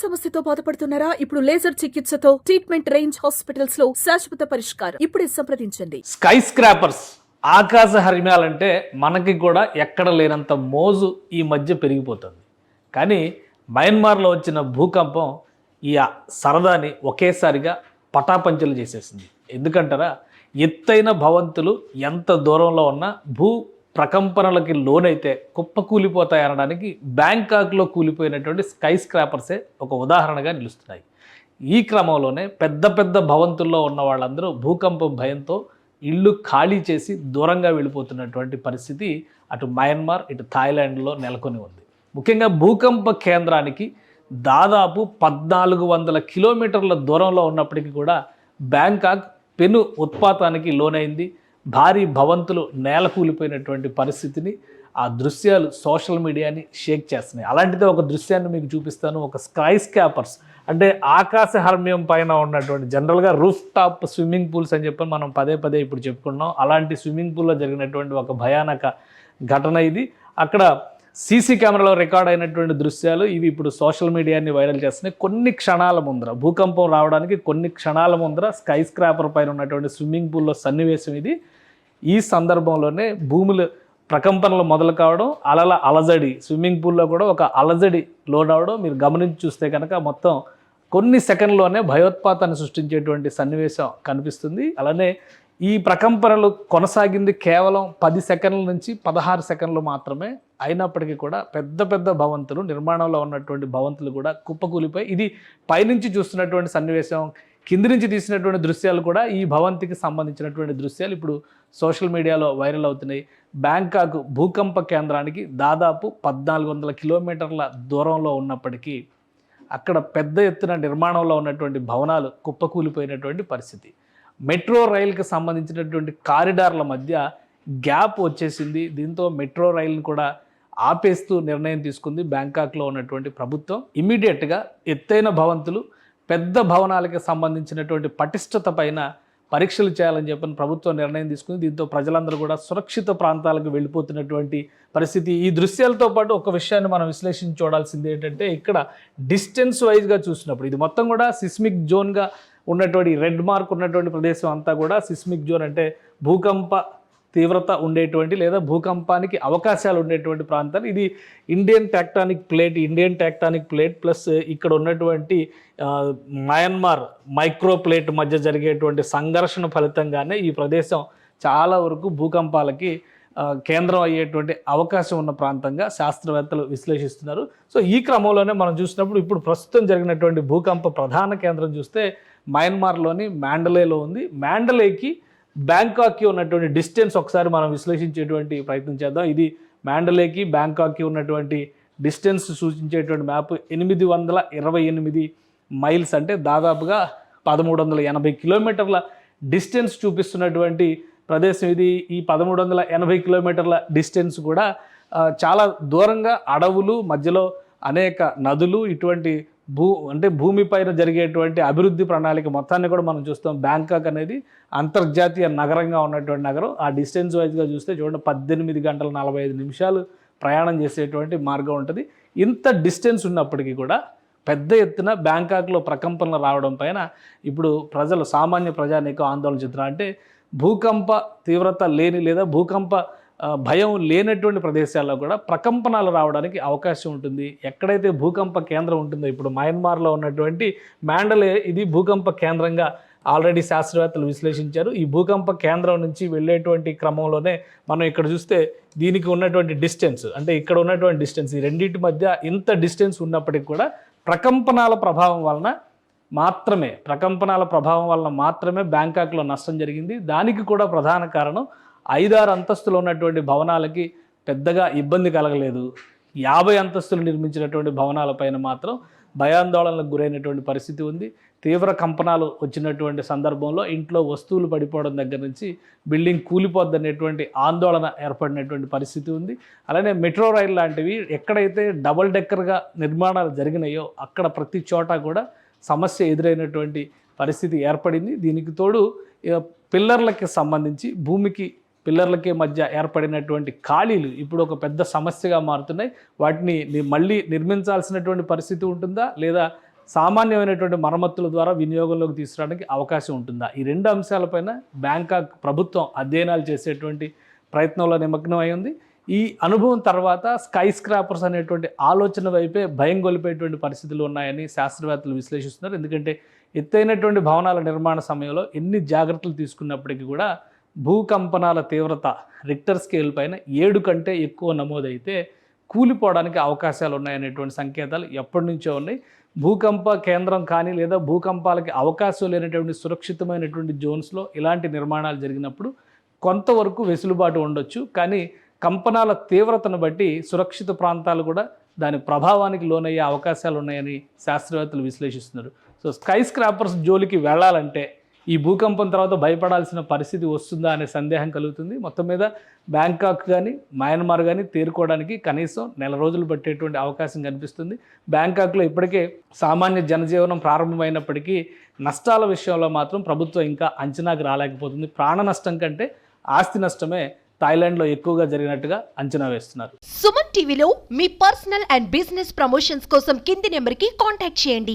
సమస్యతో బాధపడుతున్నారా? ఇప్పుడు లేజర్ చికిత్సతో ట్రీట్మెంట్ రేంజ్ హాస్పిటల్స్ లో శాశ్వత పరిష్కారం. ఇప్పుడే సంప్రదించండి. స్కై స్క్రాపర్స్ ఆకాశ హరిమ్యాలంటే మనకి కూడా ఎక్కడ లేనంత మోజు ఈ మధ్య పెరిగిపోతుంది. కానీ మయన్మార్లో వచ్చిన భూకంపం ఈ సరదాని ఒకేసారిగా పటాపంచలు చేసేసింది. ఎందుకంటారా, ఎత్తైన భవంతులు ఎంత దూరంలో ఉన్నా భూ ప్రకంపనలకి లోనైతే కుప్పకూలిపోతాయి అనడానికి బ్యాంకాక్లో కూలిపోయినటువంటి స్కై స్క్రాపర్సే ఒక ఉదాహరణగా నిలుస్తున్నాయి. ఈ క్రమంలోనే పెద్ద పెద్ద భవంతుల్లో ఉన్న వాళ్ళందరూ భూకంపం భయంతో ఇళ్ళు ఖాళీ చేసి దూరంగా వెళ్ళిపోతున్నటువంటి పరిస్థితి అటు మయన్మార్ ఇటు థాయిలాండ్లో నెలకొని ఉంది. ముఖ్యంగా భూకంప కేంద్రానికి దాదాపు 1400 కిలోమీటర్ల దూరంలో ఉన్నప్పటికీ కూడా బ్యాంకాక్ పెను ఉత్పాతానికి లోనైంది. భారీ భవంతులు నేల కూలిపోయినటువంటి పరిస్థితిని ఆ దృశ్యాలు సోషల్ మీడియాని షేక్ చేస్తున్నాయి. అలాంటిదే ఒక దృశ్యాన్ని మీకు చూపిస్తాను. ఒక స్కై స్క్రాపర్స్ అంటే ఆకాశ హర్మ్యం పైన ఉన్నటువంటి జనరల్గా రూఫ్ టాప్ స్విమ్మింగ్ పూల్స్ అని చెప్పి మనం పదే పదే ఇప్పుడు చెప్పుకున్నాం. అలాంటి స్విమ్మింగ్ పూల్లో జరిగినటువంటి ఒక భయానక ఘటన ఇది. అక్కడ సీసీ కెమెరాలో రికార్డ్ అయినటువంటి దృశ్యాలు ఇవి ఇప్పుడు సోషల్ మీడియాని వైరల్ చేస్తున్నాయి. కొన్ని క్షణాల ముందర భూకంపం రావడానికి కొన్ని క్షణాల ముందర స్కై స్క్రాపర్ పైన ఉన్నటువంటి స్విమ్మింగ్ పూల్లో సన్నివేశం ఇది. ఈ సందర్భంలోనే భూములు ప్రకంపనలు మొదలు కావడం, అలజడి స్విమ్మింగ్ పూల్లో కూడా ఒక అలజడి లోనవడం మీరు గమనించి చూస్తే కనుక మొత్తం కొన్ని సెకండ్లోనే భయోత్పాతాన్ని సృష్టించేటువంటి సన్నివేశం కనిపిస్తుంది. అలానే ఈ ప్రకంపనలు కొనసాగింది కేవలం 10 సెకండ్ల నుంచి 16 సెకండ్లు మాత్రమే. అయినప్పటికీ కూడా పెద్ద పెద్ద భవంతులు నిర్మాణంలో ఉన్నటువంటి భవంతులు కూడా కుప్పకూలిపోయి, ఇది పైనుంచి చూస్తున్నటువంటి సన్నివేశం, కింది నుంచి తీసినటువంటి దృశ్యాలు కూడా ఈ భవంతికి సంబంధించినటువంటి దృశ్యాలు ఇప్పుడు సోషల్ మీడియాలో వైరల్ అవుతున్నాయి. బ్యాంకాక్ భూకంప కేంద్రానికి దాదాపు 1400 కిలోమీటర్ల దూరంలో ఉన్నప్పటికీ అక్కడ పెద్ద ఎత్తున నిర్మాణంలో ఉన్నటువంటి భవనాలు కుప్పకూలిపోయినటువంటి పరిస్థితి. మెట్రో రైలుకి సంబంధించినటువంటి కారిడార్ల మధ్య గ్యాప్ వచ్చేసింది. దీంతో మెట్రో రైలును కూడా ఆపేస్తూ నిర్ణయం తీసుకుంది బ్యాంకాక్లో ఉన్నటువంటి ప్రభుత్వం. ఇమ్మీడియట్గా ఎత్తైన భవంతులు పెద్ద భవనాలకి సంబంధించినటువంటి పటిష్టత పైన పరీక్షలు చేయాలని చెప్పని ప్రభుత్వం నిర్ణయం తీసుకుంది. దీంతో ప్రజలందరూ కూడా సురక్షిత ప్రాంతాలకు వెళ్ళిపోతున్నటువంటి పరిస్థితి. ఈ దృశ్యాలతో పాటు ఒక విషయాన్ని మనం విశ్లేషించి చూడాల్సింది ఏంటంటే, ఇక్కడ డిస్టెన్స్ వైజ్గా చూసినప్పుడు ఇది మొత్తం కూడా సిస్మిక్ జోన్గా ఉన్నటువంటి రెడ్ మార్క్ ఉన్నటువంటి ప్రదేశం అంతా కూడా సిస్మిక్ జోన్ అంటే భూకంప తీవ్రత ఉండేటువంటి లేదా భూకంపానికి అవకాశాలు ఉండేటువంటి ప్రాంతాలు. ఇది ఇండియన్ టెక్టానిక్ ప్లేట్ ప్లస్ ఇక్కడ ఉన్నటువంటి మయన్మార్ మైక్రో ప్లేట్ మధ్య జరిగేటువంటి సంఘర్షణ ఫలితంగానే ఈ ప్రదేశం చాలా వరకు భూకంపాలకి కేంద్రం అయ్యేటువంటి అవకాశం ఉన్న ప్రాంతంగా శాస్త్రవేత్తలు విశ్లేషిస్తున్నారు. సో ఈ క్రమంలోనే మనం చూసినప్పుడు ఇప్పుడు ప్రస్తుతం జరిగినటువంటి భూకంప ప్రధాన కేంద్రం చూస్తే మయన్మార్లోని మ్యాండలేలో ఉంది. మ్యాండలేకి బ్యాంకాక్కి ఉన్నటువంటి డిస్టెన్స్ ఒకసారి మనం విశ్లేషించేటువంటి ప్రయత్నం చేద్దాం. ఇది మ్యాండలేకి బ్యాంకాక్కి ఉన్నటువంటి డిస్టెన్స్ సూచించేటువంటి మ్యాప్ 828 మైల్స్ అంటే దాదాపుగా 1380 కిలోమీటర్ల డిస్టెన్స్ చూపిస్తున్నటువంటి ప్రదేశం ఇది. ఈ 1380 కిలోమీటర్ల డిస్టెన్స్ కూడా చాలా దూరంగా అడవులు మధ్యలో అనేక నదులు ఇటువంటి భూమిపైన జరిగేటువంటి అభివృద్ధి ప్రణాళిక మొత్తాన్ని కూడా మనం చూస్తాం. బ్యాంకాక్ అనేది అంతర్జాతీయ నగరంగా ఉన్నటువంటి నగరం. ఆ డిస్టెన్స్ వైజ్గా చూస్తే చూడండి 18 గంటల 45 నిమిషాలు ప్రయాణం చేసేటువంటి మార్గం ఉంటుంది. ఇంత డిస్టెన్స్ ఉన్నప్పటికీ కూడా పెద్ద ఎత్తున బ్యాంకాక్లో ప్రకంపనలు రావడం పైన ఇప్పుడు సామాన్య ప్రజానీకం ఆందోళన చెందుతున్నారు. అంటే భూకంప తీవ్రత లేని లేదా భూకంప భయం లేనటువంటి ప్రదేశాల్లో కూడా ప్రకంపనలు రావడానికి అవకాశం ఉంటుంది. ఎక్కడైతే భూకంప కేంద్రం ఉంటుందో ఇప్పుడు మయన్మార్లో ఉన్నటువంటి మ్యాండలే ఇది భూకంప కేంద్రంగా ఆల్రెడీ శాస్త్రవేత్తలు విశ్లేషించారు. ఈ భూకంప కేంద్రం నుంచి వెళ్ళేటువంటి క్రమంలోనే మనం ఇక్కడ చూస్తే దీనికి ఉన్నటువంటి డిస్టెన్స్ అంటే ఇక్కడ ఉన్నటువంటి డిస్టెన్స్ ఈ రెండింటి మధ్య ఇంత డిస్టెన్స్ ఉన్నప్పటికీ కూడా ప్రకంపనాల ప్రభావం వలన మాత్రమే బ్యాంకాక్లో నష్టం జరిగింది. దానికి కూడా ప్రధాన కారణం 5-6 అంతస్తులు ఉన్నటువంటి భవనాలకి పెద్దగా ఇబ్బంది కలగలేదు. 50 అంతస్తులు నిర్మించినటువంటి భవనాలపైన మాత్రం భయాందోళనలకు గురైనటువంటి పరిస్థితి ఉంది. తీవ్ర కంపనాలు వచ్చినటువంటి సందర్భంలో ఇంట్లో వస్తువులు పడిపోవడం దగ్గర నుంచి బిల్డింగ్ కూలిపోద్దనేటువంటి ఆందోళన ఏర్పడినటువంటి పరిస్థితి ఉంది. అలానే మెట్రో రైల్ లాంటివి ఎక్కడైతే డబుల్ డెక్కర్గా నిర్మాణాలు జరిగినాయో అక్కడ ప్రతి చోట కూడా సమస్య ఎదురైనటువంటి పరిస్థితి ఏర్పడింది. దీనికి తోడు పిల్లర్లకి సంబంధించి పిల్లర్లకి మధ్య ఏర్పడినటువంటి ఖాళీలు ఇప్పుడు ఒక పెద్ద సమస్యగా మారుతున్నాయి. వాటిని మళ్ళీ నిర్మించాల్సినటువంటి పరిస్థితి ఉంటుందా లేదా సామాన్యమైనటువంటి మరమ్మతుల ద్వారా వినియోగంలోకి తీసుకురావడానికి అవకాశం ఉంటుందా? ఈ రెండు అంశాలపైన బ్యాంకాక్ ప్రభుత్వం అధ్యయనాలు చేసేటువంటి ప్రయత్నంలో నిమగ్నం అయి ఉంది. ఈ అనుభవం తర్వాత స్కై స్క్రాపర్స్ అనేటువంటి ఆలోచన వైపే భయం గొలిపేటువంటి పరిస్థితులు ఉన్నాయని శాస్త్రవేత్తలు విశ్లేషిస్తున్నారు. ఎందుకంటే ఎత్తైనటువంటి భవనాల నిర్మాణ సమయంలో ఎన్ని జాగ్రత్తలు తీసుకున్నప్పటికీ కూడా భూకంపనాల తీవ్రత రిక్టర్ స్కేల్ పైన 7 కంటే ఎక్కువ నమోదైతే కూలిపోవడానికి అవకాశాలు ఉన్నాయనేటువంటి సంకేతాలు ఎప్పటి నుంచో ఉన్నాయి. భూకంప కేంద్రం కానీ లేదా భూకంపాలకి అవకాశం లేనటువంటి సురక్షితమైనటువంటి జోన్స్లో ఇలాంటి నిర్మాణాలు జరిగినప్పుడు కొంతవరకు వెసులుబాటు ఉండొచ్చు. కానీ కంపనాల తీవ్రతను బట్టి సురక్షిత ప్రాంతాలు కూడా దాని ప్రభావానికి లోనయ్యే అవకాశాలు ఉన్నాయని శాస్త్రవేత్తలు విశ్లేషిస్తున్నారు. సో స్కై స్క్రాపర్స్ జోలికి వెళ్ళాలంటే ఈ భూకంపం తర్వాత భయపడాల్సిన పరిస్థితి వస్తుందా అనే సందేహం కలుగుతుంది. మొత్తం మీద బ్యాంకాక్ కానీ మయన్మార్ కానీ తేరుకోవడానికి కనీసం 1 నెల రోజులు పట్టేటువంటి అవకాశం కనిపిస్తుంది. బ్యాంకాక్లో ఇప్పటికే సామాన్య జనజీవనం ప్రారంభమైనప్పటికీ నష్టాల విషయంలో మాత్రం ప్రభుత్వం ఇంకా అంచనాకు రాలేకపోతుంది. ప్రాణ నష్టం కంటే ఆస్తి నష్టమే థాయిలాండ్లో ఎక్కువగా జరిగినట్టుగా అంచనా వేస్తున్నారు. సుమన్ టీవీలో మీ పర్సనల్ అండ్ బిజినెస్ ప్రమోషన్స్ కోసం కింది నెంబర్కి కాంటాక్ట్ చేయండి.